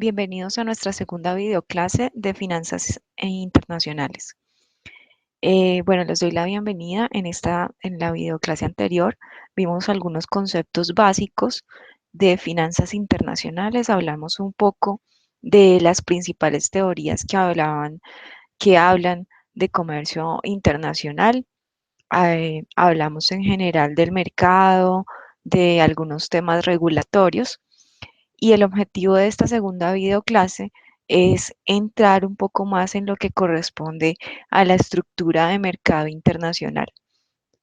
Bienvenidos a nuestra segunda videoclase de finanzas internacionales. Bueno, les doy la bienvenida. En la videoclase anterior vimos algunos conceptos básicos de finanzas internacionales. Hablamos un poco de las principales teorías que hablan de comercio internacional. Hablamos en general del mercado, de algunos temas regulatorios. Y el objetivo de esta segunda videoclase es entrar un poco más en lo que corresponde a la estructura de mercado internacional.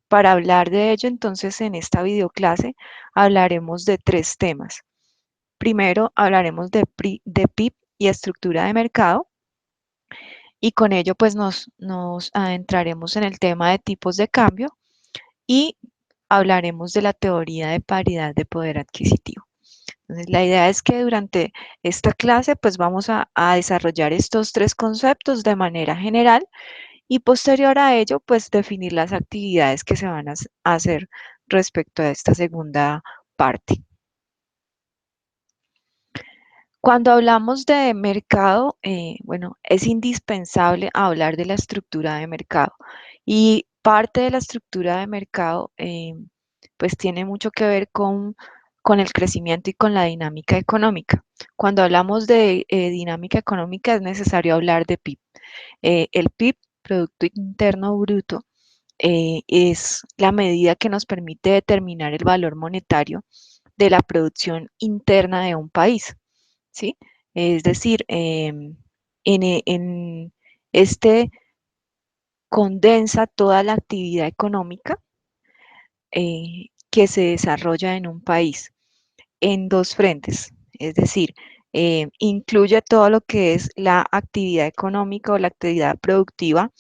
Para hablar de ello, entonces, en esta videoclase hablaremos de tres temas. Primero, hablaremos de PIB y estructura de mercado, y con ello, pues, nos adentraremos en el tema de tipos de cambio y hablaremos de la teoría de paridad de poder adquisitivo. Entonces, la idea es que durante esta clase pues vamos a desarrollar estos tres conceptos de manera general y posterior a ello pues definir las actividades que se van a hacer respecto a esta segunda parte. Cuando hablamos de mercado, bueno, es indispensable hablar de la estructura de mercado y parte de la estructura de mercado pues tiene mucho que ver con el crecimiento y con la dinámica económica. Cuando hablamos de dinámica económica es necesario hablar de PIB. El PIB, Producto Interno Bruto, es la medida que nos permite determinar el valor monetario de la producción interna de un país. ¿Sí? Es decir, en este condensa toda la actividad económica que se desarrolla en un país en dos frentes, es decir, incluye todo lo que es la actividad económica o la actividad productiva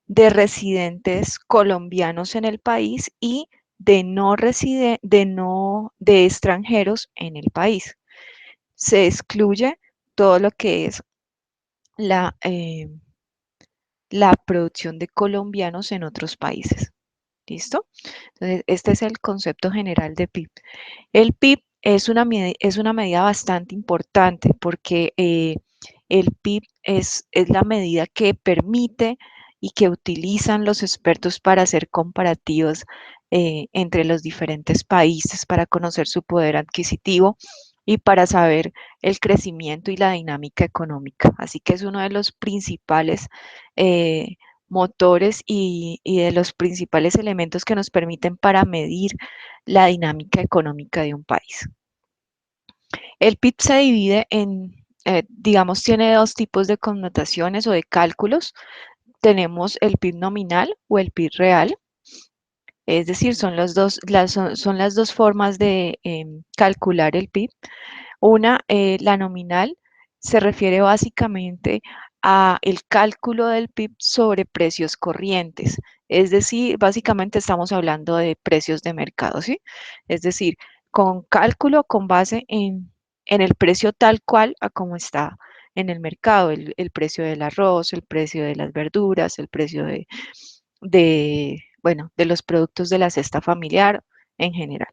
de residentes colombianos en el país y de extranjeros en el país. Se excluye todo lo que es la, eh, la producción de colombianos en otros países. ¿Listo? Entonces, este es el concepto general de PIB. El PIB es una medida bastante importante porque el PIB es la medida que permite y que utilizan los expertos para hacer comparativos entre los diferentes países, para conocer su poder adquisitivo y para saber el crecimiento y la dinámica económica. Así que es uno de los principales eh, motores y de los principales elementos que nos permiten para medir la dinámica económica de un país. El PIB se divide digamos, tiene dos tipos de connotaciones o de cálculos. Tenemos el PIB nominal o el PIB real, es decir, son las dos formas de calcular el PIB. Una, la nominal, se refiere básicamente a el cálculo del PIB sobre precios corrientes. Es decir, básicamente estamos hablando de precios de mercado, ¿sí? Es decir, con cálculo con base en el precio tal cual a como está en el mercado, el precio del arroz, el precio de las verduras, el precio bueno, de los productos de la cesta familiar en general.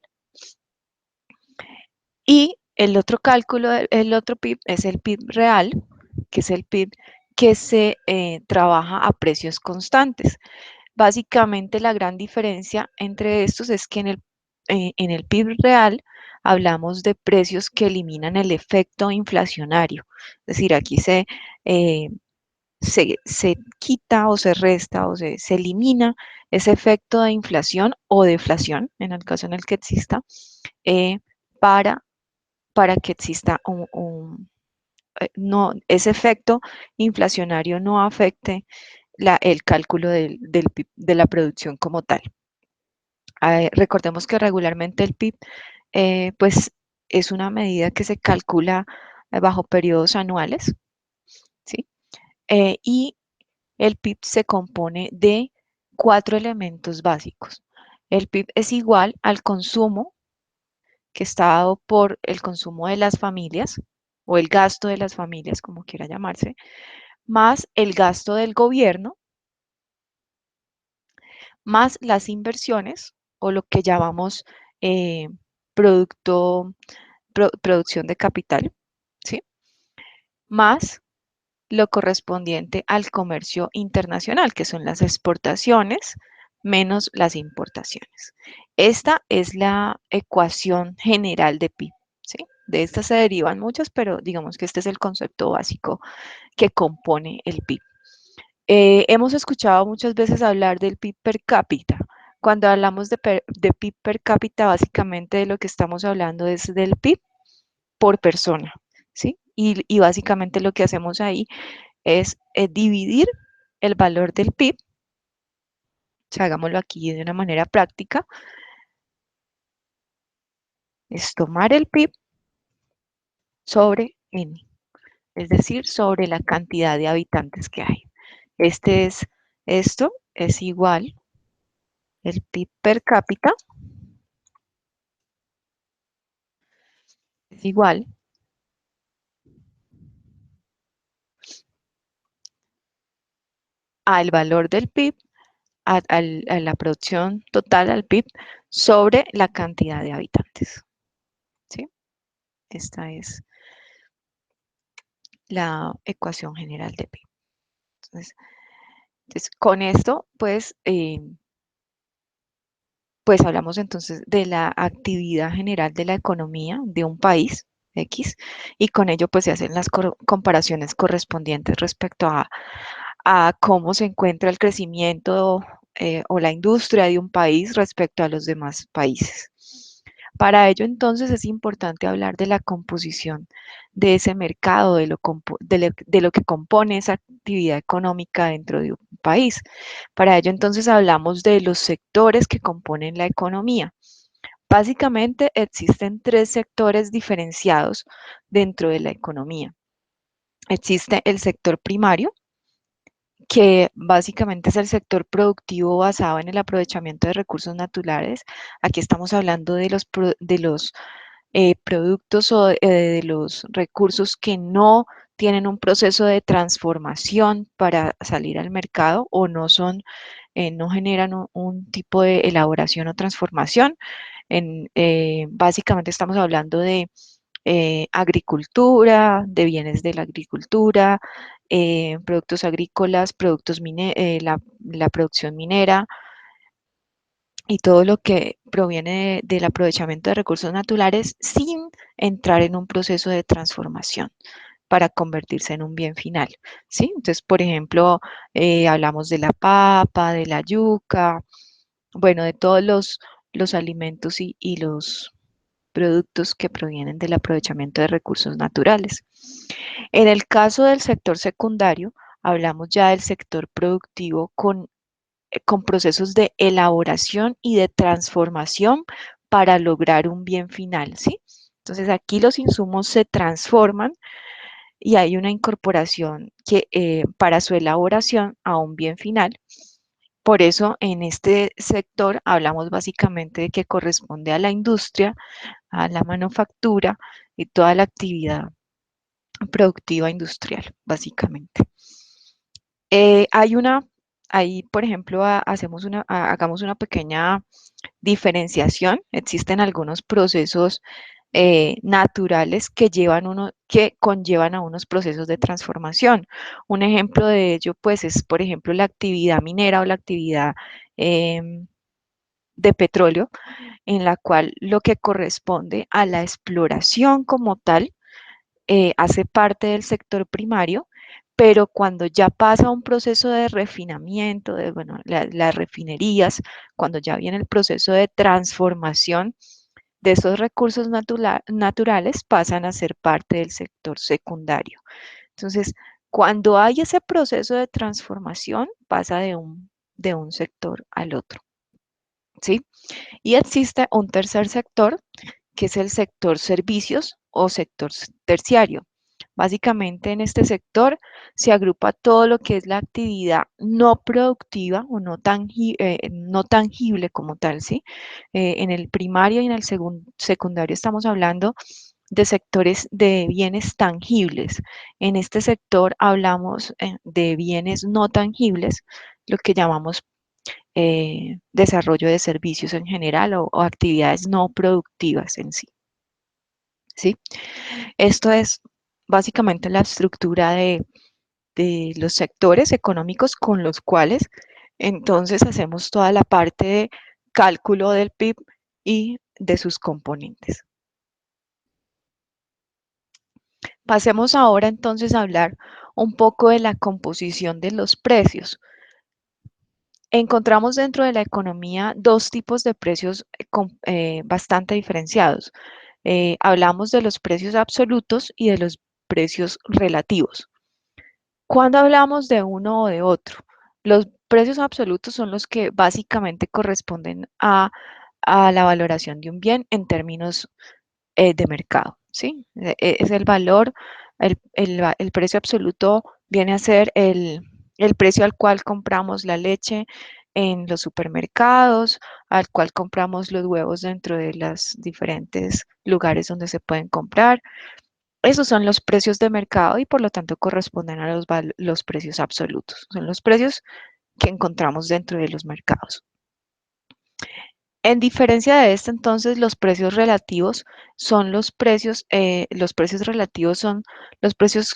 Y el otro cálculo, el otro PIB es el PIB real, que es el PIB que se trabaja a precios constantes. Básicamente la gran diferencia entre estos es que en el PIB real hablamos de precios que eliminan el efecto inflacionario. Es decir, aquí eh, se quita o se resta o se elimina ese efecto de inflación o deflación, en el caso en el que exista, eh, para para que exista no, ese efecto inflacionario no afecte el cálculo del PIB, de la producción como tal. Recordemos que regularmente el PIB pues es una medida que se calcula bajo periodos anuales, ¿sí? Y el PIB se compone de cuatro elementos básicos. El PIB es igual al consumo que está dado por el consumo de las familias o el gasto de las familias, como quiera llamarse, más el gasto del gobierno, más las inversiones o lo que llamamos eh, producto, producción de capital, ¿sí? más lo correspondiente al comercio internacional, que son las exportaciones menos las importaciones. Esta es la ecuación general de PIB, ¿sí? De esta se derivan muchas, pero digamos que este es el concepto básico que compone el PIB. Hemos escuchado muchas veces hablar del PIB per cápita. Cuando hablamos de PIB per cápita, básicamente de lo que estamos hablando es del PIB por persona, ¿sí? Y básicamente lo que hacemos ahí es dividir el valor del PIB, o sea, hagámoslo aquí de una manera práctica, es tomar el PIB sobre N, es decir, sobre la cantidad de habitantes que hay. Esto es igual, el PIB per cápita es igual al valor del PIB, a la producción total, al PIB, sobre la cantidad de habitantes, ¿sí? Esta es la ecuación general de PIB. Entonces, con esto, pues hablamos entonces de la actividad general de la economía de un país X y con ello pues se hacen las comparaciones correspondientes respecto a cómo se encuentra el crecimiento o la industria de un país respecto a los demás países. Para ello entonces es importante hablar de la composición de ese mercado, de lo que compone esa actividad económica dentro de un país. Para ello entonces hablamos de los sectores que componen la economía. Básicamente existen tres sectores diferenciados dentro de la economía. Existe el sector primario, que básicamente es el sector productivo basado en el aprovechamiento de recursos naturales. Aquí estamos hablando de los productos o de los recursos que no tienen un proceso de transformación para salir al mercado o no generan un tipo de elaboración o transformación. Básicamente estamos hablando de agricultura, de bienes de la agricultura, productos agrícolas, la producción minera y todo lo que proviene del aprovechamiento de recursos naturales sin entrar en un proceso de transformación para convertirse en un bien final, ¿sí? Entonces, por ejemplo, hablamos de la papa, de la yuca, bueno, de todos los alimentos y los productos que provienen del aprovechamiento de recursos naturales. En el caso del sector secundario, hablamos ya del sector productivo con procesos de elaboración y de transformación para lograr un bien final, ¿sí? Entonces aquí los insumos se transforman y hay una incorporación para su elaboración a un bien final. Por eso en este sector hablamos básicamente de que corresponde a la industria, a la manufactura y toda la actividad productiva industrial, básicamente. Hay una, ahí por ejemplo, hagamos una pequeña diferenciación. Existen algunos procesos naturales que conllevan a unos procesos de transformación. Un ejemplo de ello, pues, es, por ejemplo, la actividad minera o la actividad de petróleo, en la cual lo que corresponde a la exploración como tal hace parte del sector primario, pero cuando ya pasa un proceso de refinamiento, bueno, las refinerías, cuando ya viene el proceso de transformación de esos recursos naturales, pasan a ser parte del sector secundario. Entonces, cuando hay ese proceso de transformación, pasa de un sector al otro, ¿sí? Y existe un tercer sector, que es el sector servicios o sector terciario. Básicamente en este sector se agrupa todo lo que es la actividad no productiva o no tangible como tal, ¿sí? En el primario y en el secundario estamos hablando de sectores de bienes tangibles. En este sector hablamos de bienes no tangibles, lo que llamamos desarrollo de servicios en general o actividades no productivas en sí. ¿Sí? Esto es básicamente la estructura de los sectores económicos con los cuales entonces hacemos toda la parte de cálculo del PIB y de sus componentes. Pasemos ahora entonces a hablar un poco de la composición de los precios. Encontramos dentro de la economía dos tipos de precios bastante diferenciados. Hablamos de los precios absolutos y de los precios relativos. Cuando hablamos de uno o de otro, los precios absolutos son los que básicamente corresponden a la valoración de un bien en términos de mercado, ¿sí? Es el valor, el precio absoluto viene a ser el precio al cual compramos la leche en los supermercados, al cual compramos los huevos dentro de los diferentes lugares donde se pueden comprar. Esos son los precios de mercado y por lo tanto corresponden a los precios absolutos. Son los precios que encontramos dentro de los mercados. En diferencia de esto, entonces, los precios relativos son los precios relativos son los precios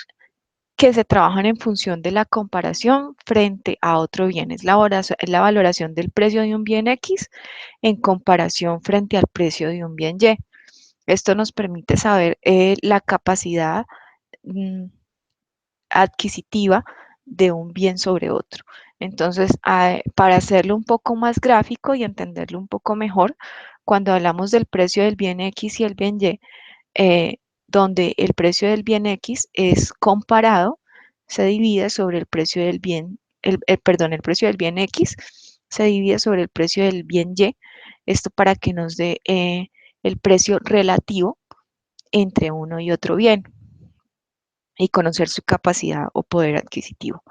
que se trabajan en función de la comparación frente a otro bien. Es la valoración del precio de un bien X en comparación frente al precio de un bien Y. Esto nos permite saber la capacidad mm, adquisitiva de un bien sobre otro. Entonces, para hacerlo un poco más gráfico y entenderlo un poco mejor, cuando hablamos del precio del bien X y el bien Y, eh, donde el precio del bien X es comparado, se divide sobre el precio del bien, perdón, el precio del bien X se divide sobre el precio del bien Y, esto para que nos dé el precio relativo entre uno y otro bien y conocer su capacidad o poder adquisitivo.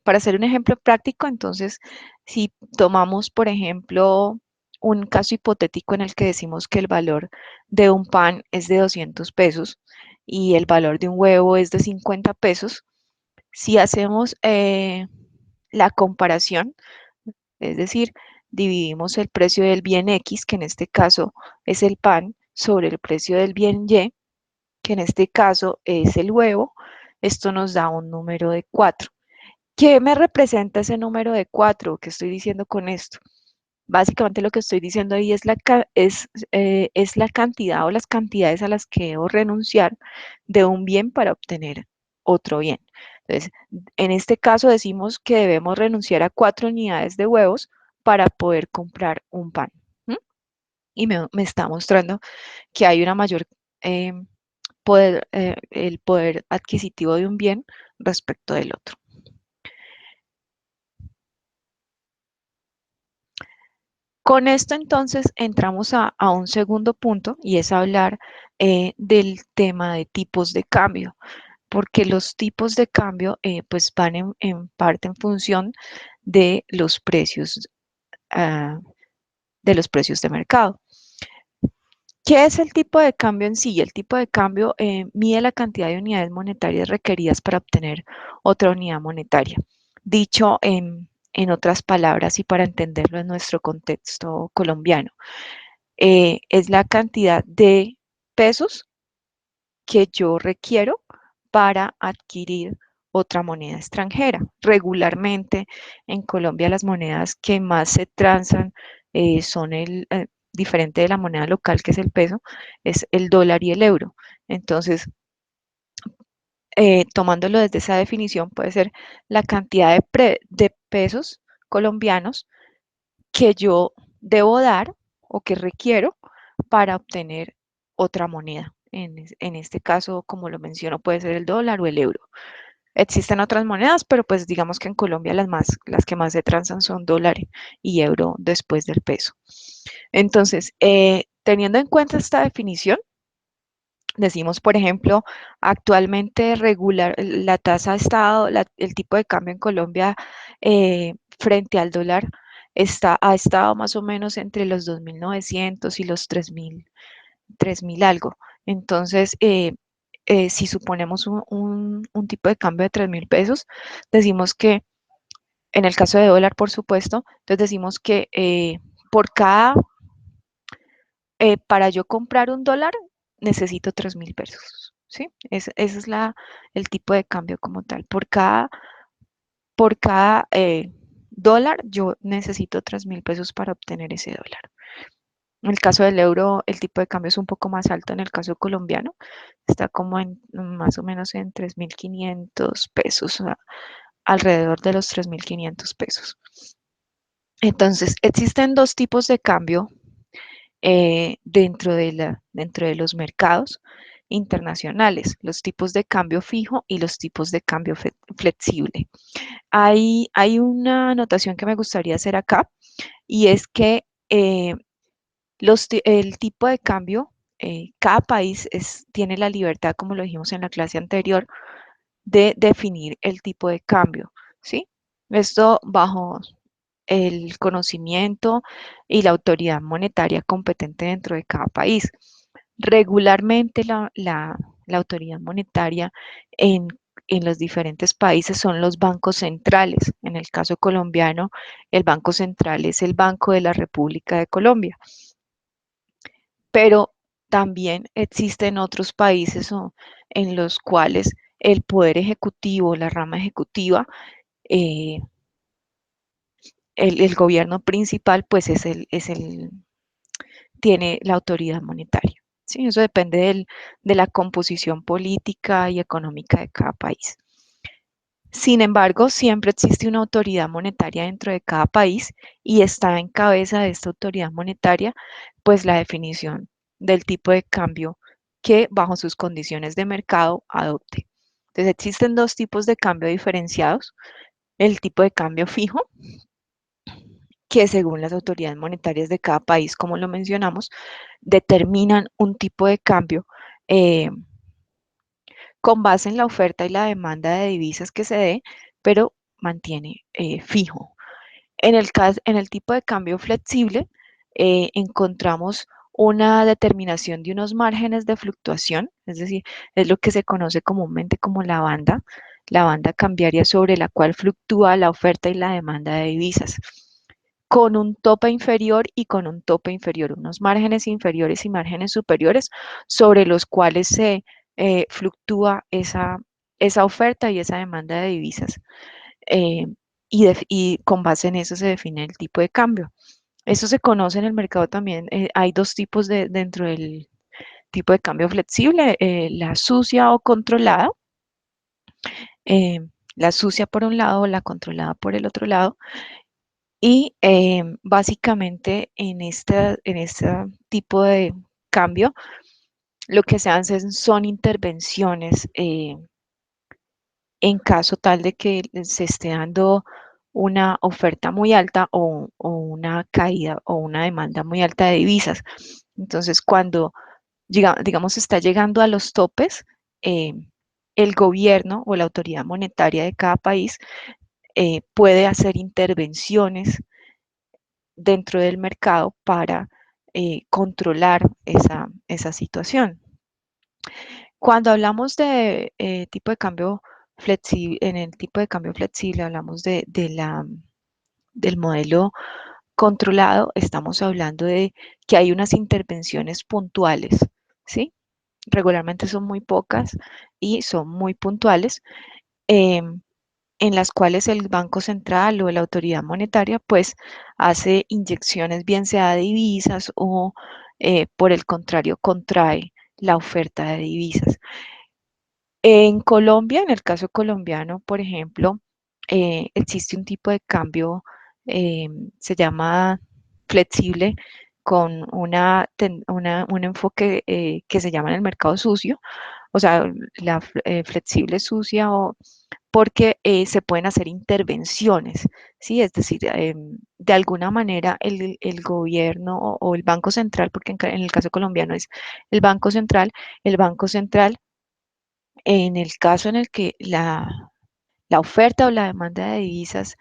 Para hacer un ejemplo práctico, entonces, si tomamos, por ejemplo, un caso hipotético en el que decimos que el valor de un pan es de 200 pesos y el valor de un huevo es de 50 pesos, si hacemos la comparación, es decir, dividimos el precio del bien X, que en este caso es el pan, sobre el precio del bien Y, que en este caso es el huevo, esto nos da un número de 4. ¿Qué me representa ese número de 4? ¿Qué estoy diciendo con esto? Básicamente lo que estoy diciendo ahí es la cantidad o las cantidades a las que debo renunciar de un bien para obtener otro bien. Entonces, en este caso decimos que debemos renunciar a 4 unidades de huevos para poder comprar un pan. ¿Mm? Y me está mostrando que hay una mayor eh, el poder adquisitivo de un bien respecto del otro. Con esto entonces entramos a un segundo punto y es hablar del tema de tipos de cambio, porque los tipos de cambio pues van en parte en función de los precios, ah, de los precios de mercado. ¿Qué es el tipo de cambio en sí? El tipo de cambio mide la cantidad de unidades monetarias requeridas para obtener otra unidad monetaria. Dicho en otras palabras y para entenderlo en nuestro contexto colombiano, es la cantidad de pesos que yo requiero para adquirir otra moneda extranjera. Regularmente en Colombia las monedas que más se transan son diferente de la moneda local que es el peso, es el dólar y el euro. Entonces, tomándolo desde esa definición, puede ser la cantidad de pesos colombianos que yo debo dar o que requiero para obtener otra moneda. En este caso, como lo menciono, puede ser el dólar o el euro. Existen otras monedas, pero pues digamos que en Colombia las que más se transan son dólar y euro después del peso. Entonces, teniendo en cuenta esta definición, decimos, por ejemplo, actualmente regular, la tasa ha estado, el tipo de cambio en Colombia frente al dólar ha estado más o menos entre los 2.900 y los 3.000 algo. Entonces, si suponemos un tipo de cambio de 3.000 pesos, decimos que, en el caso de dólar, por supuesto, entonces decimos que para yo comprar un dólar, necesito 3.000 pesos, ¿sí? Ese es el tipo de cambio como tal. Por cada dólar, yo necesito 3.000 pesos para obtener ese dólar. En el caso del euro, el tipo de cambio es un poco más alto. En el caso colombiano, está como en más o menos en 3.500 pesos, alrededor de los 3.500 pesos. Entonces, existen dos tipos de cambio dentro de los mercados internacionales, los tipos de cambio fijo y los tipos de cambio flexible. Hay una anotación que me gustaría hacer acá y es que el tipo de cambio, cada país tiene la libertad, como lo dijimos en la clase anterior, de definir el tipo de cambio, ¿sí? Esto bajo el conocimiento y la autoridad monetaria competente dentro de cada país. Regularmente la autoridad monetaria en, en los diferentes países son los bancos centrales. En el caso colombiano, el Banco Central es el Banco de la República de Colombia, pero también existen otros países en los cuales el poder ejecutivo, la rama ejecutiva, eh, el gobierno principal, pues tiene la autoridad monetaria. ¿Sí? Eso depende de la composición política y económica de cada país. Sin embargo, siempre existe una autoridad monetaria dentro de cada país y está en cabeza de esta autoridad monetaria, pues la definición del tipo de cambio que bajo sus condiciones de mercado adopte. Entonces existen dos tipos de cambio diferenciados, el tipo de cambio fijo, que según las autoridades monetarias de cada país, como lo mencionamos, determinan un tipo de cambio eh, con base en la oferta y la demanda de divisas que se dé, pero mantiene fijo. En el tipo de cambio flexible, encontramos una determinación de unos márgenes de fluctuación, es decir, es lo que se conoce comúnmente como la banda cambiaria sobre la cual fluctúa la oferta y la demanda de divisas, con un tope inferior y con un tope inferior, unos márgenes inferiores y márgenes superiores sobre los cuales se fluctúa esa oferta y esa demanda de divisas. eh, y con base en eso se define el tipo de cambio. Eso se conoce en el mercado también. Hay dos tipos dentro del tipo de cambio flexible, la sucia o controlada. eh, la sucia por un lado, la controlada por el otro lado. Y básicamente en este tipo de cambio, lo que se hacen son intervenciones en caso tal de que se esté dando una oferta muy alta o una caída o una demanda muy alta de divisas. Entonces, cuando digamos está llegando a los topes, eh, el gobierno o la autoridad monetaria de cada país puede hacer intervenciones dentro del mercado para controlar esa situación. Cuando hablamos de tipo de cambio flexible, en el tipo de cambio flexible hablamos del modelo controlado, estamos hablando de que hay unas intervenciones puntuales, ¿sí? Regularmente son muy pocas y son muy puntuales. em, en las cuales el Banco Central o la autoridad monetaria pues hace inyecciones bien sea de divisas o por el contrario contrae la oferta de divisas. En Colombia, en el caso colombiano, por ejemplo, existe un tipo de cambio, eh, se llama flexible, con un enfoque que se llama en el mercado sucio, o sea, la flexible sucia porque se pueden hacer intervenciones, ¿sí? Es decir, de alguna manera el gobierno o el Banco Central, porque en el caso colombiano es el Banco Central, en el caso en el que la oferta o la demanda de divisas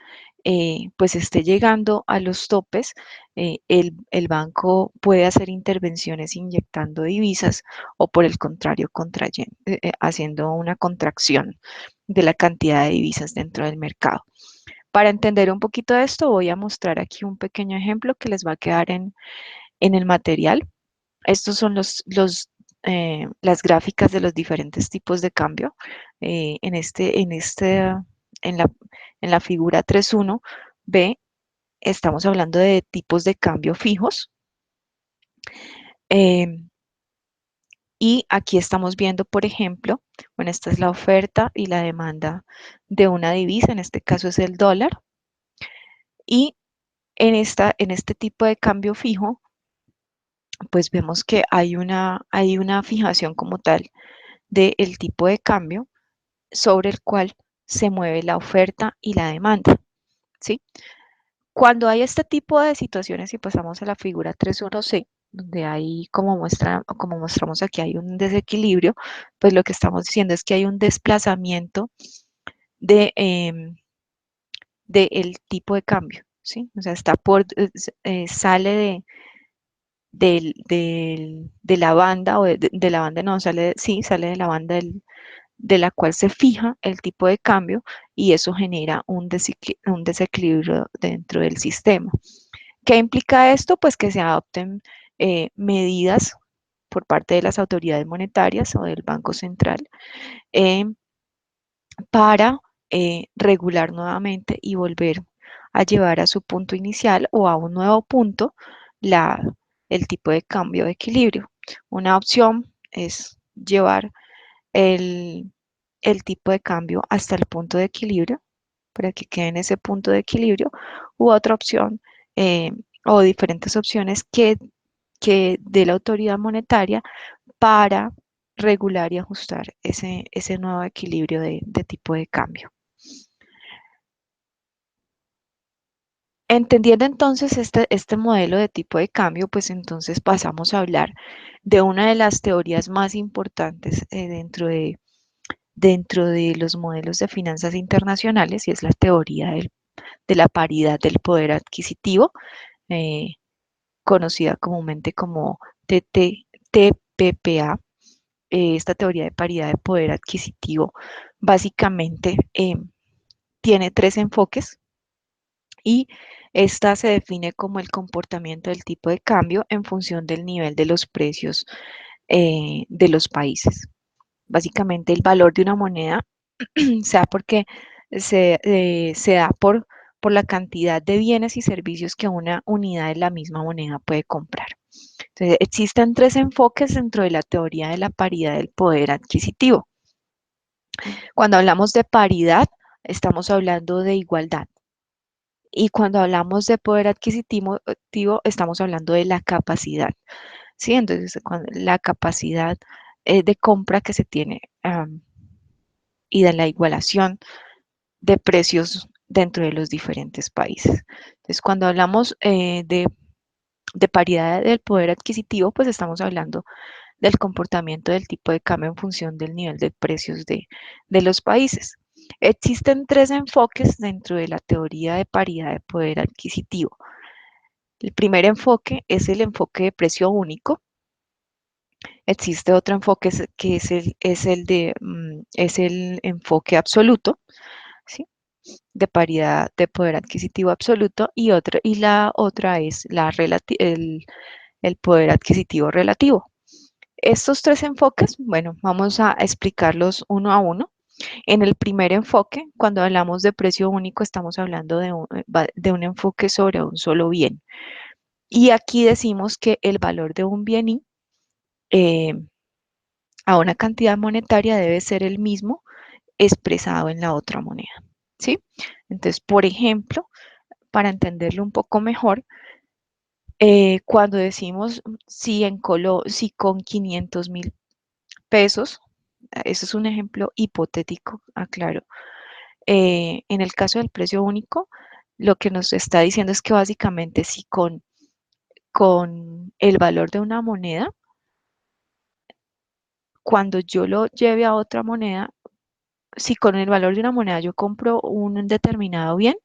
pues esté llegando a los topes, el banco puede hacer intervenciones inyectando divisas o por el contrario haciendo una contracción de la cantidad de divisas dentro del mercado. Para entender un poquito de esto, voy a mostrar aquí un pequeño ejemplo que les va a quedar en el material. Estos son las gráficas de los diferentes tipos de cambio. En la, en la figura 3.1 B, estamos hablando de tipos de cambio fijos. Y aquí estamos viendo, por ejemplo, bueno, esta es la oferta y la demanda de una divisa, en este caso es el dólar. Y en este tipo de cambio fijo, pues vemos que hay una fijación como tal del tipo de cambio sobre el cual se mueve la oferta y la demanda, ¿sí? Cuando hay este tipo de situaciones y pasamos a la figura 3.1c, donde hay, como mostramos aquí, hay un desequilibrio, pues lo que estamos diciendo es que hay un desplazamiento de, del tipo de cambio, ¿sí? O sea, sale de la banda, o de la banda no, sí, sale de la banda de la cual se fija el tipo de cambio y eso genera un desequilibrio dentro del sistema. ¿Qué implica esto? Pues que se adopten medidas por parte de las autoridades monetarias o del Banco Central eh, para regular nuevamente y volver a llevar a su punto inicial o a un nuevo punto el tipo de cambio de equilibrio. Una opción es llevar el, el tipo de cambio hasta el punto de equilibrio para que quede en ese punto de equilibrio, u otra opción eh, o diferentes opciones que dé la autoridad monetaria para regular y ajustar ese nuevo equilibrio de tipo de cambio. Entendiendo entonces este modelo de tipo de cambio, pues entonces pasamos a hablar de una de las teorías más importantes dentro de los modelos de finanzas internacionales y es la teoría de la paridad del poder adquisitivo, eh, conocida comúnmente como TPPA. Esta teoría de paridad de poder adquisitivo básicamente tiene tres enfoques y esta se define como el comportamiento del tipo de cambio en función del nivel de los precios de los países. Básicamente el valor de una moneda sea porque se da por la cantidad de bienes y servicios que una unidad de la misma moneda puede comprar. Entonces, existen tres enfoques dentro de la teoría de la paridad del poder adquisitivo. Cuando hablamos de paridad, estamos hablando de igualdad. Y cuando hablamos de poder adquisitivo, estamos hablando de la capacidad. ¿Sí? Entonces, la capacidad de compra que se tiene y de la igualación de precios dentro de los diferentes países. Entonces, cuando hablamos de paridad del poder adquisitivo, pues estamos hablando del comportamiento del tipo de cambio en función del nivel de precios de los países. Existen tres enfoques dentro de la teoría de paridad de poder adquisitivo. El primer enfoque es el enfoque de precio único. Existe otro enfoque que es el enfoque absoluto, ¿sí? De paridad de poder adquisitivo absoluto y la otra es el poder adquisitivo relativo. Estos tres enfoques, bueno, vamos a explicarlos uno a uno. En el primer enfoque, cuando hablamos de precio único, estamos hablando de un enfoque sobre un solo bien. Y aquí decimos que el valor de un bien eh, a una cantidad monetaria debe ser el mismo expresado en la otra moneda, ¿sí? Entonces, por ejemplo, para entenderlo un poco mejor, cuando decimos si con 500.000 pesos, eso es un ejemplo hipotético, aclaro. En el caso del precio único, lo que nos está diciendo es que básicamente si con el valor de una moneda, cuando yo lo lleve a otra moneda, si con el valor de una moneda yo compro un determinado bien,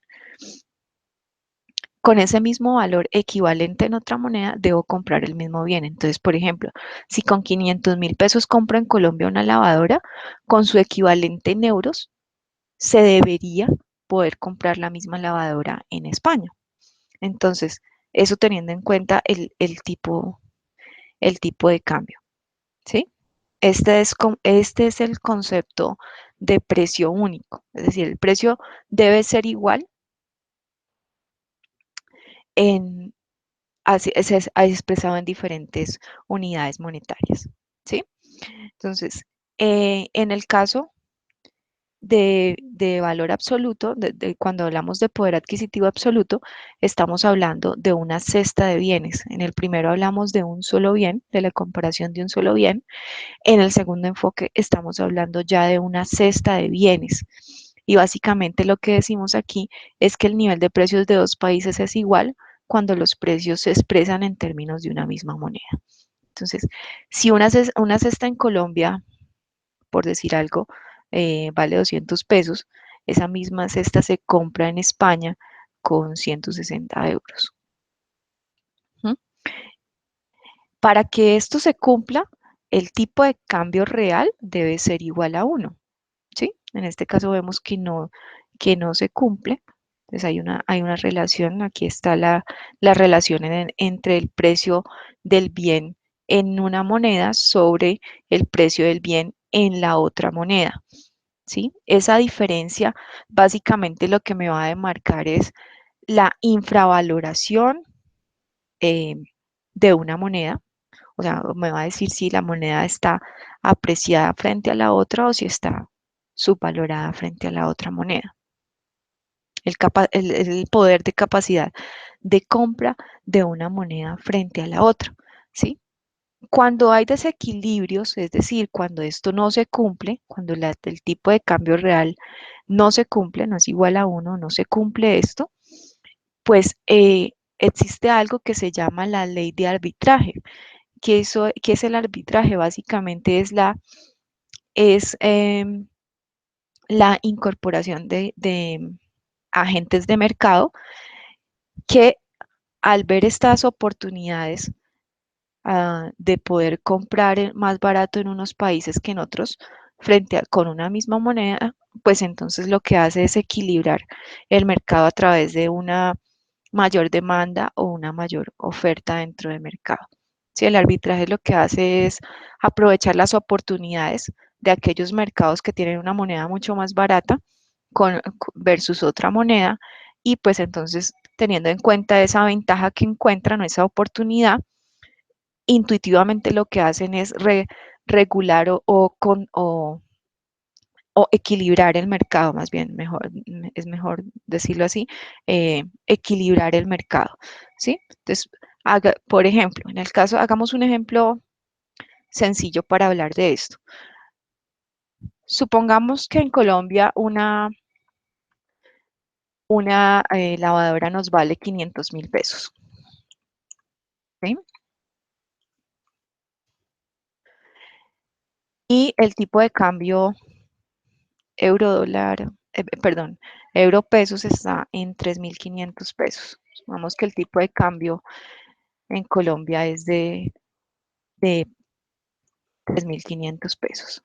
con ese mismo valor equivalente en otra moneda, debo comprar el mismo bien. Entonces, por ejemplo, si con 500.000 pesos compro en Colombia una lavadora, con su equivalente en euros, se debería poder comprar la misma lavadora en España. Entonces, eso teniendo en cuenta el tipo de cambio. ¿sí? Este es el concepto de precio único, es decir, el precio debe ser igual en, expresado en diferentes unidades monetarias, ¿sí? Entonces, en el caso de valor absoluto, cuando hablamos de poder adquisitivo absoluto, estamos hablando de una cesta de bienes. En el primero hablamos de un solo bien, de la comparación de un solo bien. En el segundo enfoque estamos hablando ya de una cesta de bienes. Y básicamente lo que decimos aquí es que el nivel de precios de dos países es igual cuando los precios se expresan en términos de una misma moneda. Entonces, si una cesta en Colombia, por decir algo, vale 200 pesos, esa misma cesta se compra en España con 160 euros. ¿Mm? Para que esto se cumpla, el tipo de cambio real debe ser igual a uno. ¿Sí? En este caso vemos que no se cumple. Entonces hay una relación, aquí está la relación entre el precio del bien en una moneda sobre el precio del bien en la otra moneda. ¿Sí? Esa diferencia básicamente lo que me va a demarcar es la infravaloración eh, de una moneda. O sea, me va a decir si la moneda está apreciada frente a la otra o si está subvalorada frente a la otra moneda. El poder de capacidad de compra de una moneda frente a la otra, ¿sí? Cuando hay desequilibrios, es decir, cuando esto no se cumple, cuando el tipo de cambio real no se cumple, no es igual a uno, no se cumple esto, pues existe algo que se llama la ley de arbitraje. ¿Qué es el arbitraje? Básicamente es la incorporación de agentes de mercado que al ver estas oportunidades de poder comprar más barato en unos países que en otros, con una misma moneda, pues entonces lo que hace es equilibrar el mercado a través de una mayor demanda o una mayor oferta dentro del mercado. Si el arbitraje lo que hace es aprovechar las oportunidades de aquellos mercados que tienen una moneda mucho más barata versus otra moneda y pues entonces teniendo en cuenta esa ventaja que encuentran o esa oportunidad, intuitivamente lo que hacen es regular o equilibrar el mercado, más bien, es mejor decirlo así, equilibrar el mercado, ¿sí? Entonces, por ejemplo, en el caso, hagamos un ejemplo sencillo para hablar de esto. Supongamos que en Colombia una lavadora nos vale 500.000 pesos, ¿sí? Y el tipo de cambio euro-dólar, perdón, euro-pesos está en 3.500 pesos. Supongamos que el tipo de cambio en Colombia es de 3.500 pesos.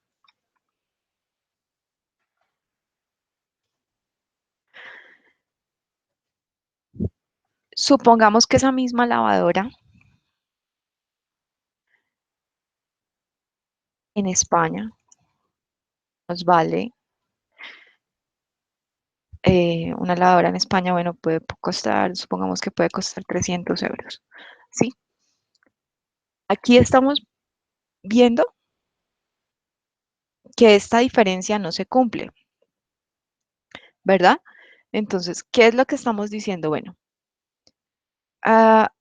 Supongamos que esa misma lavadora en España nos vale, una lavadora en España, bueno, puede costar, supongamos que puede costar 300 euros. ¿Sí? Aquí estamos viendo que esta diferencia no se cumple, ¿verdad? Entonces, ¿qué es lo que estamos diciendo? Bueno, ah,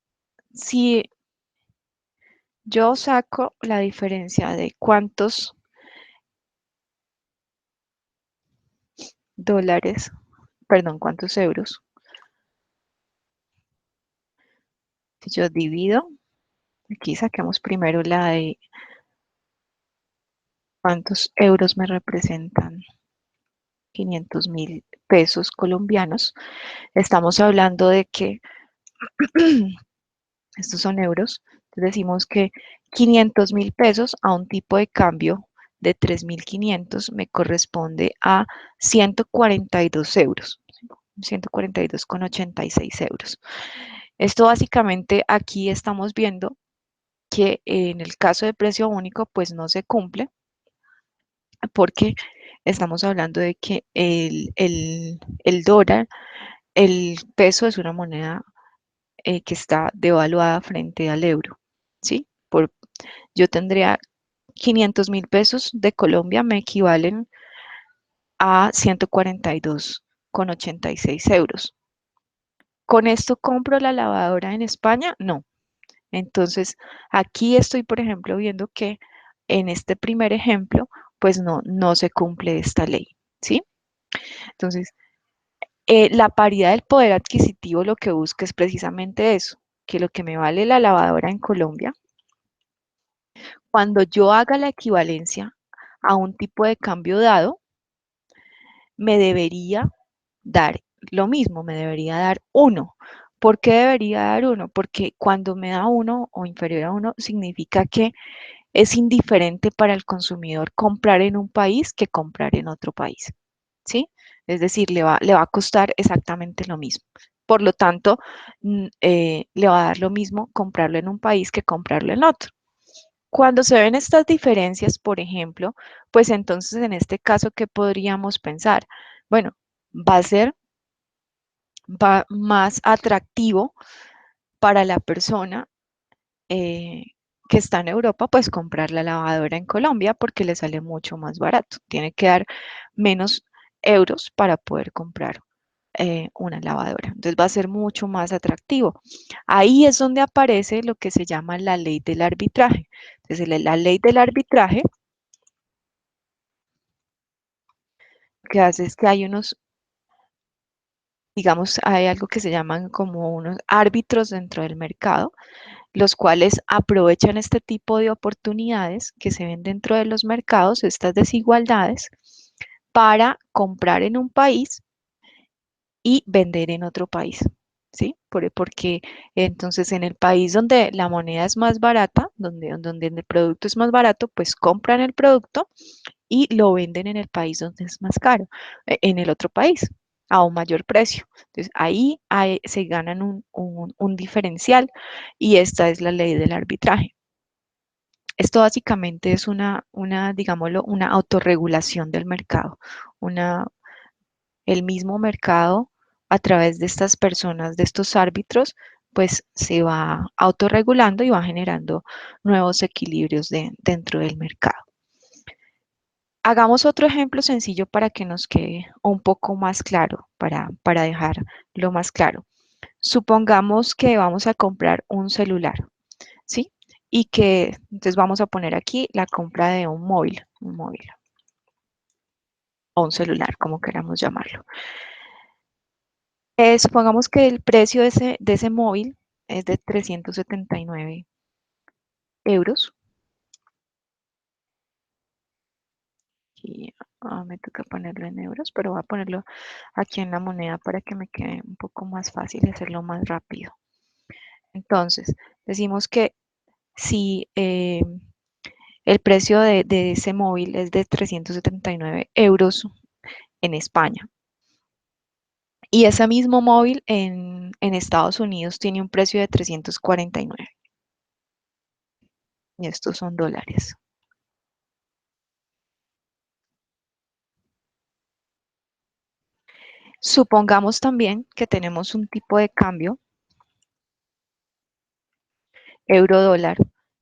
si yo saco la diferencia de cuántos dólares, perdón, cuántos euros, si yo divido, aquí saquemos primero la de cuántos euros me representan 500.000 pesos colombianos. Estamos hablando de que estos son euros, entonces decimos que 500.000 pesos a un tipo de cambio de 3.500 me corresponde a 142 euros, 142,86 euros. Esto básicamente aquí estamos viendo que en el caso de precio único, pues no se cumple porque estamos hablando de que el dólar, el peso es una moneda que está devaluada frente al euro, ¿sí? Yo tendría 500.000 pesos de Colombia, me equivalen a 142,86 euros. ¿Con esto compro la lavadora en España? No. Entonces, aquí estoy, por ejemplo, viendo que en este primer ejemplo, pues no se cumple esta ley, ¿sí? Entonces, la paridad del poder adquisitivo lo que busca es precisamente eso, que lo que me vale la lavadora en Colombia, cuando yo haga la equivalencia a un tipo de cambio dado, me debería dar lo mismo, me debería dar uno. ¿Por qué debería dar uno? Porque cuando me da uno o inferior a uno, significa que es indiferente para el consumidor comprar en un país que comprar en otro país, ¿sí? Es decir, le va a costar exactamente lo mismo. Por lo tanto, le va a dar lo mismo comprarlo en un país que comprarlo en otro. Cuando se ven estas diferencias, por ejemplo, pues entonces en este caso, ¿qué podríamos pensar? Bueno, va a ser más atractivo para la persona eh, que está en Europa, pues comprar la lavadora en Colombia porque le sale mucho más barato. Tiene que dar menos euros para poder comprar una lavadora. Entonces va a ser mucho más atractivo. Ahí es donde aparece lo que se llama la ley del arbitraje. Entonces la ley del arbitraje lo que hace es que hay unos, digamos, hay algo que se llaman como unos árbitros dentro del mercado, los cuales aprovechan este tipo de oportunidades que se ven dentro de los mercados, estas desigualdades, para comprar en un país y vender en otro país, ¿sí? Porque entonces en el país donde la moneda es más barata, donde el producto es más barato, pues compran el producto y lo venden en el país donde es más caro, en el otro país, a un mayor precio. Entonces ahí se ganan un diferencial y esta es la ley del arbitraje. Esto básicamente es digámoslo, una autorregulación del mercado, una, el mismo mercado a través de estas personas, de estos árbitros, pues se va autorregulando y va generando nuevos equilibrios dentro del mercado. Hagamos otro ejemplo sencillo para que nos quede un poco más claro, para dejarlo más claro. Supongamos que vamos a comprar un celular, ¿sí? Y que entonces vamos a poner aquí la compra de un móvil o un celular, como queramos llamarlo. Supongamos que el precio de ese móvil es de 379 euros. Y me toca ponerlo en euros, pero voy a ponerlo aquí en la moneda para que me quede un poco más fácil y hacerlo más rápido. Entonces, decimos que si el precio de ese móvil es de 379 euros en España y ese mismo móvil en Estados Unidos tiene un precio de 349 y estos son dólares. Supongamos también que tenemos un tipo de cambio euro-dólar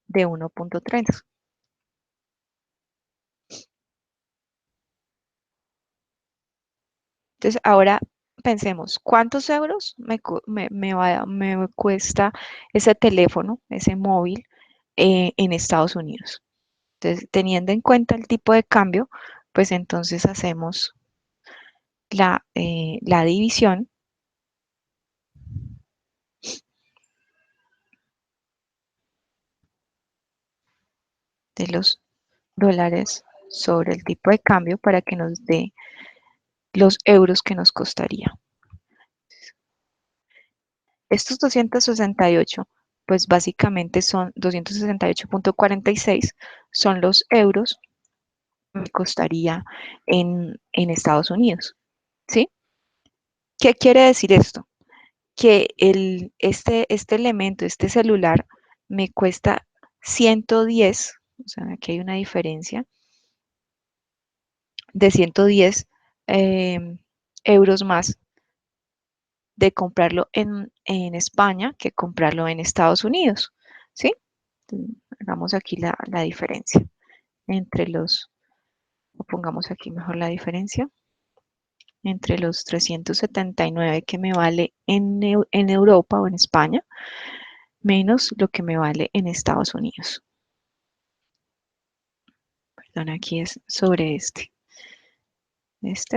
de 1.30. Entonces, ahora pensemos, ¿cuántos euros me cuesta ese teléfono, ese móvil en Estados Unidos? Entonces, teniendo en cuenta el tipo de cambio, pues entonces hacemos la división de los dólares sobre el tipo de cambio para que nos dé los euros que nos costaría. Estos 268, pues básicamente son 268,46 son los euros que me costaría en Estados Unidos, ¿sí? ¿Qué quiere decir esto? Que este elemento, este celular, me cuesta 110, o sea, aquí hay una diferencia de 110 euros más de comprarlo en España que comprarlo en Estados Unidos, ¿sí? Hagamos aquí la diferencia entre los, o pongamos aquí mejor la diferencia, entre los 379 que me vale en Europa o en España, menos lo que me vale en Estados Unidos. Perdón, aquí es sobre este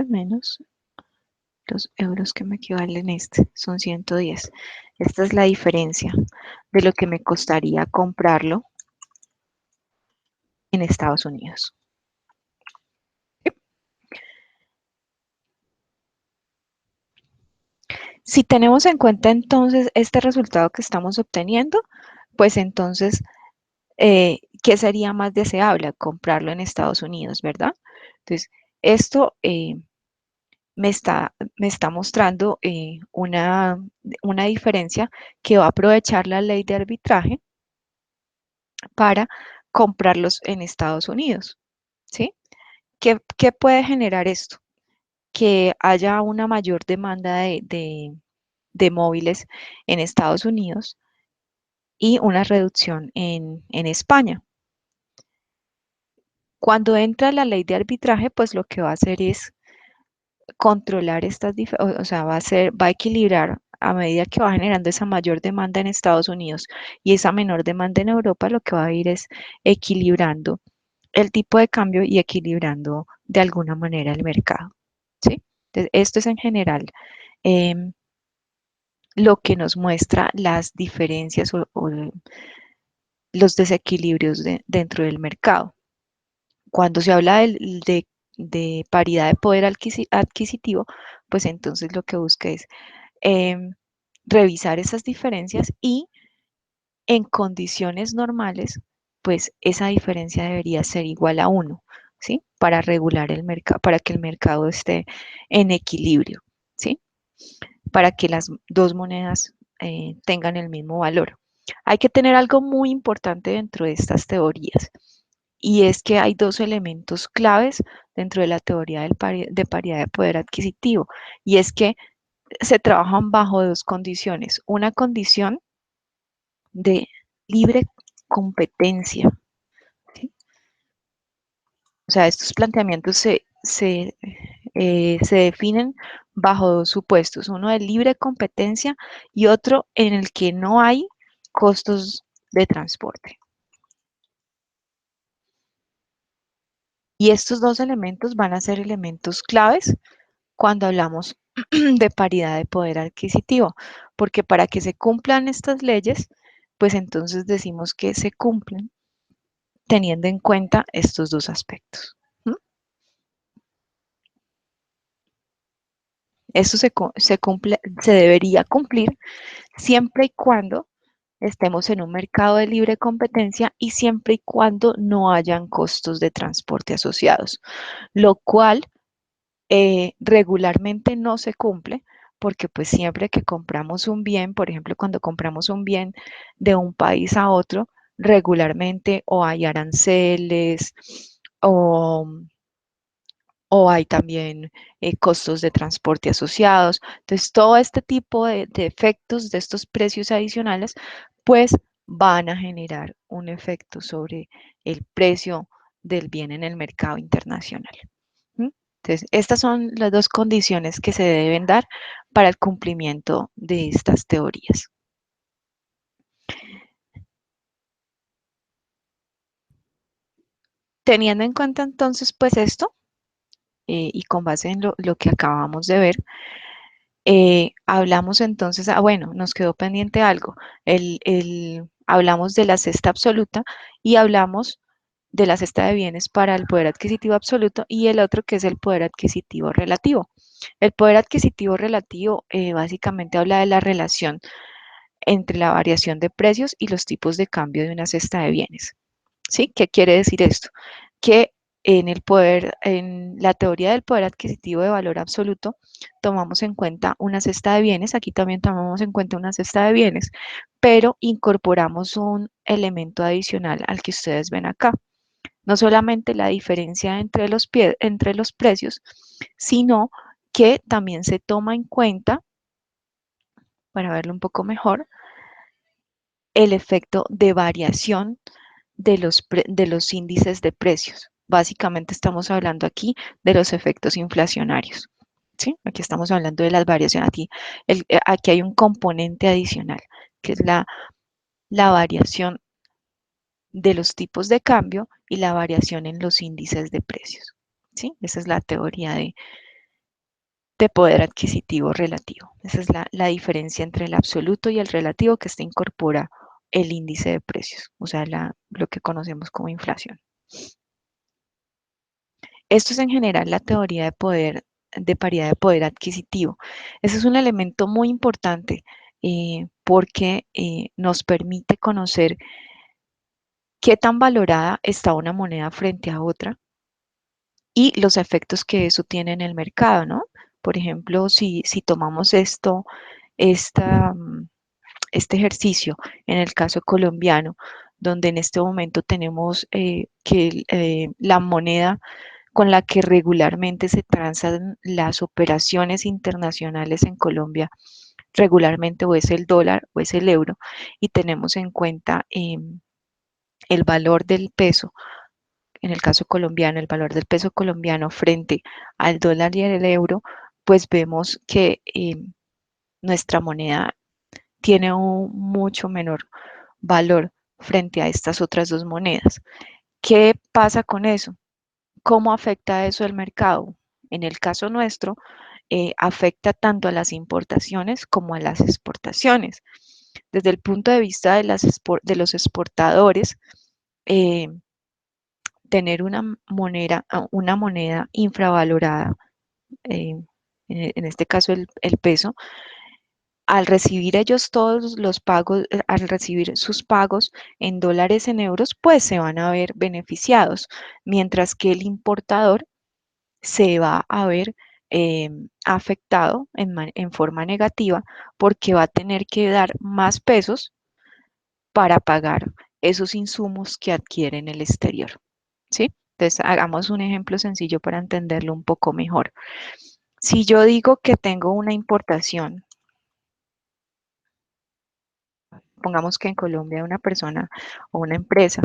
menos los euros que me equivalen son 110. Esta es la diferencia de lo que me costaría comprarlo en Estados Unidos. Si tenemos en cuenta entonces este resultado que estamos obteniendo, pues entonces, ¿qué sería más deseable? Comprarlo en Estados Unidos, ¿verdad? Entonces, esto me está mostrando una diferencia que va a aprovechar la ley de arbitraje para comprarlos en Estados Unidos, ¿sí? ¿Qué puede generar esto? Que haya una mayor demanda de móviles en Estados Unidos y una reducción en España. Cuando entra la ley de arbitraje, pues lo que va a hacer es controlar estas diferencias, o sea, va a equilibrar a medida que va generando esa mayor demanda en Estados Unidos y esa menor demanda en Europa, lo que va a ir es equilibrando el tipo de cambio y equilibrando de alguna manera el mercado, ¿sí? Entonces, esto es en general em, lo que nos muestra las diferencias o los desequilibrios dentro del mercado. Cuando se habla de paridad de poder adquisitivo, pues entonces lo que busca es em, revisar esas diferencias y en condiciones normales, pues esa diferencia debería ser igual a uno, ¿sí? Para regular el mercado, para que el mercado esté en equilibrio, ¿sí? Para que las dos monedas tengan el mismo valor. Hay que tener algo muy importante dentro de estas teorías y es que hay dos elementos claves dentro de la teoría de paridad de poder adquisitivo y es que se trabajan bajo dos condiciones. Una condición de libre competencia, ¿sí? O sea, estos planteamientos se definen bajo dos supuestos, uno de libre competencia y otro en el que no hay costos de transporte. Y estos dos elementos van a ser elementos claves cuando hablamos de paridad de poder adquisitivo, porque para que se cumplan estas leyes, pues entonces decimos que se cumplen teniendo en cuenta estos dos aspectos. ¿Mm? Eso se debería cumplir siempre y cuando estemos en un mercado de libre competencia y siempre y cuando no hayan costos de transporte asociados, lo cual regularmente no se cumple porque pues siempre que compramos un bien, por ejemplo, cuando compramos un bien de un país a otro, regularmente o hay aranceles o, o hay también costos de transporte asociados. Entonces, todo este tipo de efectos de estos precios adicionales, pues van a generar un efecto sobre el precio del bien en el mercado internacional. ¿Mm? Entonces, estas son las dos condiciones que se deben dar para el cumplimiento de estas teorías. Teniendo en cuenta entonces, pues esto, y con base en lo que acabamos de ver, hablamos entonces, bueno, nos quedó pendiente algo. Hablamos de la cesta absoluta y hablamos de la cesta de bienes para el poder adquisitivo absoluto y el otro que es el poder adquisitivo relativo. El poder adquisitivo relativo básicamente habla de la relación entre la variación de precios y los tipos de cambio de una cesta de bienes. ¿Sí? ¿Qué quiere decir esto? Que En la teoría del poder adquisitivo de valor absoluto, tomamos en cuenta una cesta de bienes, aquí también tomamos en cuenta una cesta de bienes, pero incorporamos un elemento adicional al que ustedes ven acá. No solamente la diferencia entre los precios, sino que también se toma en cuenta, para verlo un poco mejor, el efecto de variación de los índices de precios. Básicamente estamos hablando aquí de los efectos inflacionarios. ¿Sí? Aquí estamos hablando de las variaciones. Aquí hay un componente adicional, que es la variación de los tipos de cambio y la variación en los índices de precios. ¿Sí? Esa es la teoría de poder adquisitivo relativo. Esa es la diferencia entre el absoluto y el relativo que se incorpora el índice de precios, o sea, lo que conocemos como inflación. Esto es en general la teoría de paridad de poder adquisitivo. Ese es un elemento muy importante porque nos permite conocer qué tan valorada está una moneda frente a otra y los efectos que eso tiene en el mercado, ¿no? Por ejemplo, si tomamos esta, mm, este ejercicio en el caso colombiano, donde en este momento tenemos que la moneda con la que regularmente se transan las operaciones internacionales en Colombia, regularmente o es el dólar o es el euro, y tenemos en cuenta el valor del peso, en el caso colombiano, el valor del peso colombiano frente al dólar y al euro, pues vemos que nuestra moneda tiene un mucho menor valor frente a estas otras dos monedas. ¿Qué pasa con eso? ¿Cómo afecta eso el mercado? En el caso nuestro, afecta tanto a las importaciones como a las exportaciones. Desde el punto de vista de los exportadores, eh, tener una moneda infravalorada, eh, en este caso el peso, al recibir ellos todos los pagos, al recibir sus pagos en dólares, en euros, pues se van a ver beneficiados, mientras que el importador se va a ver afectado en forma negativa porque va a tener que dar más pesos para pagar esos insumos que adquiere en el exterior. ¿Sí? Entonces, hagamos un ejemplo sencillo para entenderlo un poco mejor. Si yo digo que tengo una importación, pongamos que en Colombia hay una persona o una empresa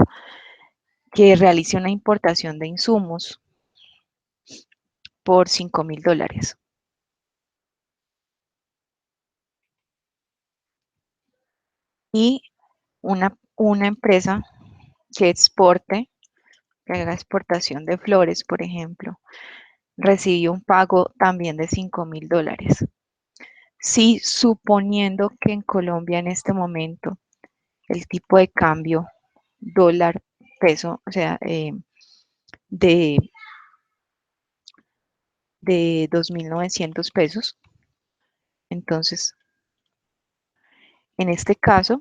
que realice una importación de insumos por $5,000 y una empresa que exporte, que haga exportación de flores, por ejemplo, recibió un pago también de $5,000. Si suponiendo que en Colombia en este momento el tipo de cambio dólar, peso, o sea, de, de 2.900 pesos, entonces, en este caso,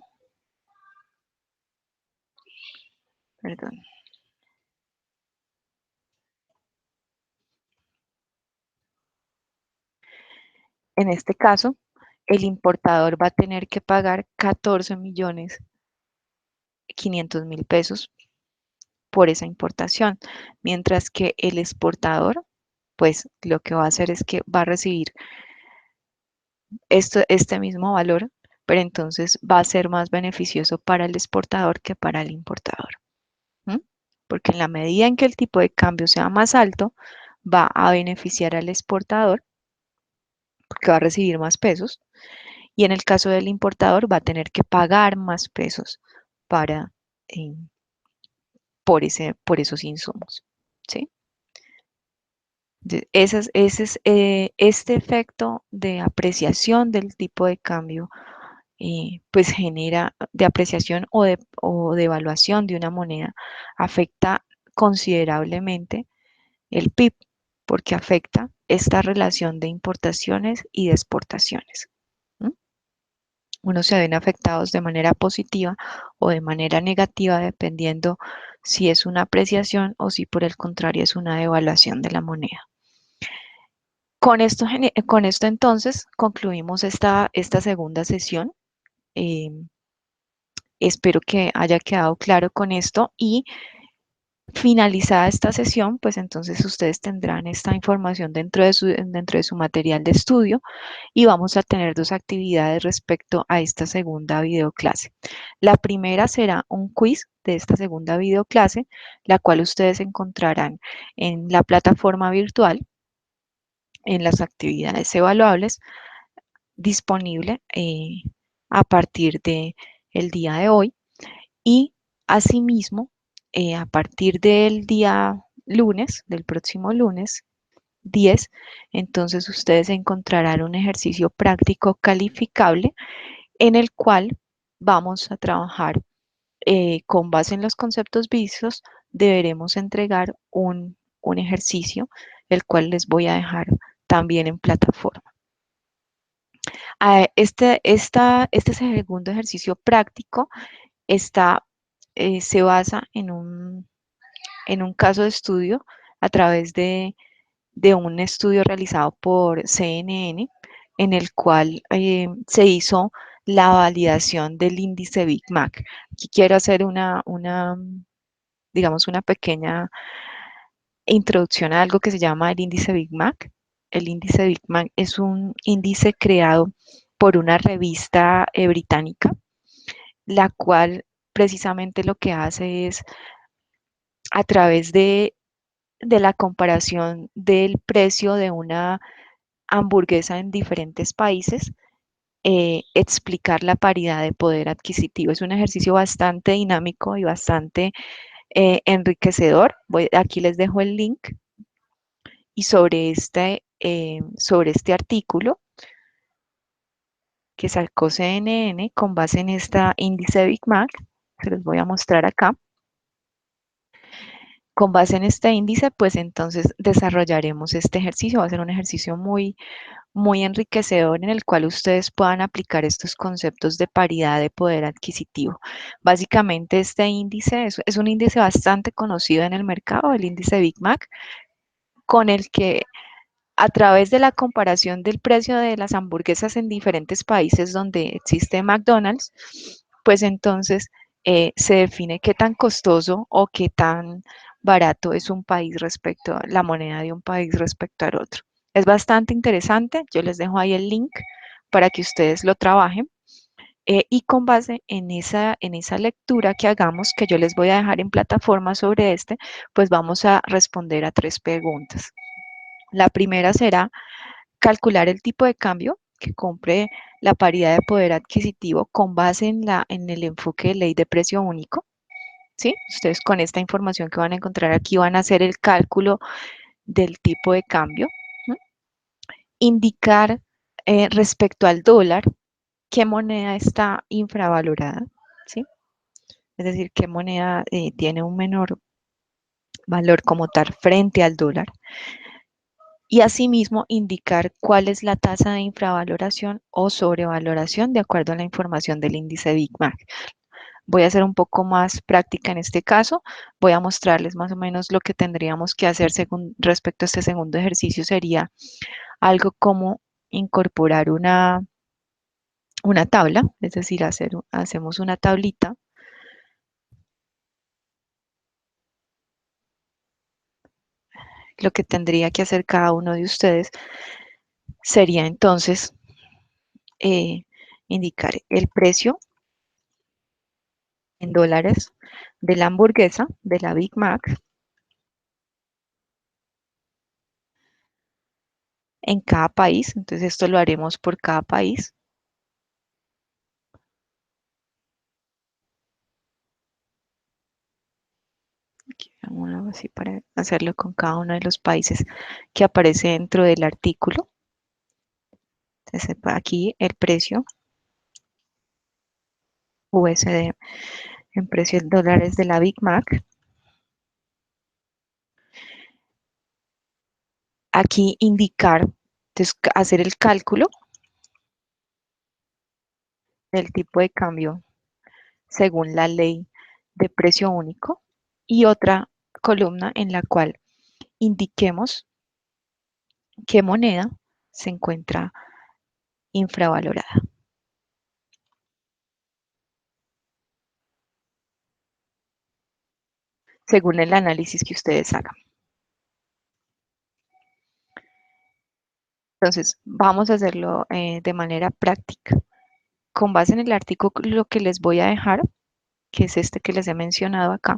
perdón, en este caso, el importador va a tener que pagar 14.500.000 pesos por esa importación, mientras que el exportador, pues lo que va a hacer es que va a recibir este mismo valor, pero entonces va a ser más beneficioso para el exportador que para el importador. ¿M? Porque en la medida en que el tipo de cambio sea más alto, va a beneficiar al exportador porque va a recibir más pesos y en el caso del importador va a tener que pagar más pesos para, eh, por esos insumos. ¿Sí? Este efecto de apreciación del tipo de cambio, pues genera de apreciación o de evaluación de una moneda, afecta considerablemente el PIB, porque afecta esta relación de importaciones y de exportaciones. ¿M? Unos se ven afectados de manera positiva o de manera negativa, dependiendo si es una apreciación o si por el contrario es una devaluación de la moneda. Con esto entonces concluimos esta segunda sesión. Eh, Espero que haya quedado claro con esto y finalizada esta sesión, pues entonces ustedes tendrán esta información dentro de su material de estudio y vamos a tener dos actividades respecto a esta segunda videoclase. La primera será un quiz de esta segunda videoclase, la cual ustedes encontrarán en la plataforma virtual, en las actividades evaluables, disponible a partir de el día de hoy. Y asimismo, a partir del día lunes, del próximo lunes 10, entonces ustedes encontrarán un ejercicio práctico calificable en el cual vamos a trabajar con base en los conceptos vistos, deberemos entregar un ejercicio, el cual les voy a dejar también en plataforma. Este segundo ejercicio práctico está, se basa en un caso de estudio a través de un estudio realizado por CNN, en el cual se hizo la validación del índice Big Mac. Aquí quiero hacer digamos, una pequeña introducción a algo que se llama el índice Big Mac. El índice Big Mac es un índice creado por una revista británica, la cual precisamente lo que hace es, a través de la comparación del precio de una hamburguesa en diferentes países, explicar la paridad de poder adquisitivo. Es un ejercicio bastante dinámico y bastante enriquecedor. Aquí les dejo el link y sobre este artículo que sacó CNN con base en esta índice Big Mac, se los voy a mostrar acá. Con base en este índice, pues entonces desarrollaremos este ejercicio. Va a ser un ejercicio muy enriquecedor en el cual ustedes puedan aplicar estos conceptos de paridad de poder adquisitivo. Básicamente este índice es un índice bastante conocido en el mercado, el índice Big Mac, con el que a través de la comparación del precio de las hamburguesas en diferentes países donde existe McDonald's, pues entonces se define qué tan costoso o qué tan barato es un país respecto a la moneda de un país respecto al otro. Es bastante interesante, yo les dejo ahí el link para que ustedes lo trabajen. Y con base en esa lectura que hagamos, que yo les voy a dejar en plataforma sobre este, pues vamos a responder a 3 preguntas. La primera será calcular el tipo de cambio que compre la paridad de poder adquisitivo con base en el enfoque de ley de precio único. ¿Sí? Ustedes con esta información que van a encontrar aquí van a hacer el cálculo del tipo de cambio. ¿Mm? Indicar respecto al dólar qué moneda está infravalorada. ¿Sí? Es decir, qué moneda tiene un menor valor como tal frente al dólar. Y asimismo indicar cuál es la tasa de infravaloración o sobrevaloración de acuerdo a la información del índice Big Mac. Voy a ser un poco más práctica en este caso, voy a mostrarles más o menos lo que tendríamos que hacer según respecto a este segundo ejercicio. Sería algo como incorporar una tabla, es decir, hacemos una tablita. Lo que tendría que hacer cada uno de ustedes sería entonces eh, indicar el precio en dólares de la hamburguesa, de la Big Mac, en cada país. Entonces esto lo haremos por cada país. Aquí, hagámoslo así para hacerlo con cada uno de los países que aparece dentro del artículo. Entonces aquí el precio USD en precio en dólares de la Big Mac. Aquí indicar, entonces, hacer el cálculo del tipo de cambio según la ley de precio único. y otra columna en la cual indiquemos qué moneda se encuentra infravalorada, según el análisis que ustedes hagan. Entonces, vamos a hacerlo de manera práctica. Con base en el artículo que les voy a dejar, que es este que les he mencionado acá,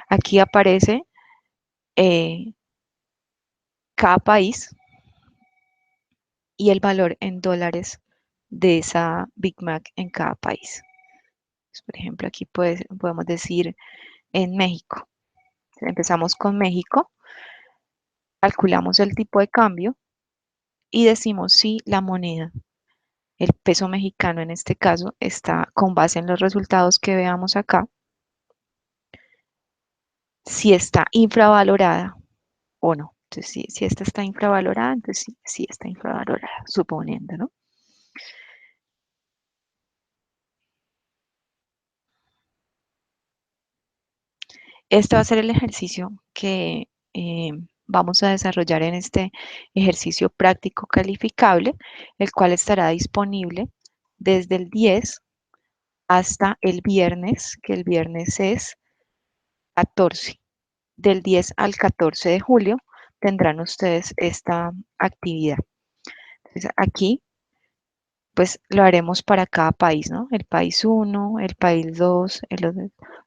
aquí aparece eh, cada país y el valor en dólares de esa Big Mac en cada país. Pues, por ejemplo, aquí podemos decir en México. Empezamos con México, calculamos el tipo de cambio y decimos si la moneda, el peso mexicano en este caso, está con base en los resultados que veamos acá, si está infravalorada o no. Entonces, si esta está infravalorada, entonces sí está infravalorada, suponiendo, ¿no? Este va a ser el ejercicio que vamos a desarrollar en este ejercicio práctico calificable, el cual estará disponible desde el 10 hasta el viernes, que el viernes es 14. Del 10 al 14 de julio tendrán ustedes esta actividad. Entonces, aquí pues lo haremos para cada país, ¿no? El país uno, el país 2,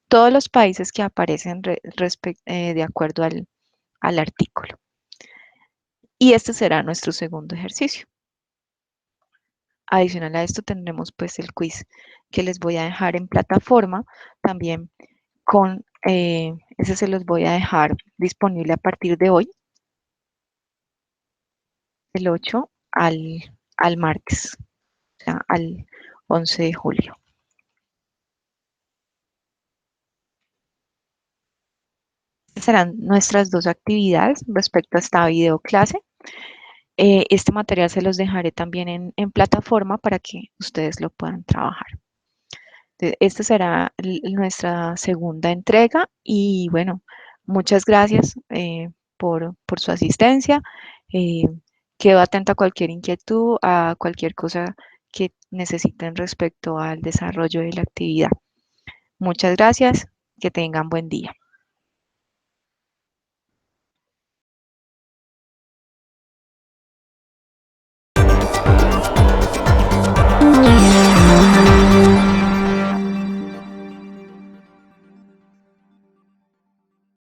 todos los países que aparecen de acuerdo al artículo. Y este será nuestro segundo ejercicio. Adicional a esto tendremos pues el quiz que les voy a dejar en plataforma, también ese se los voy a dejar disponible a partir de hoy, del 8 al martes, o sea, al 11 de julio. Estas serán nuestras dos actividades respecto a esta videoclase. Este material se los dejaré también en plataforma para que ustedes lo puedan trabajar. Esta será nuestra segunda entrega y bueno, muchas gracias por su asistencia. Eh, Quedo atenta a cualquier inquietud, a cualquier cosa que necesiten respecto al desarrollo de la actividad. Muchas gracias, que tengan buen día.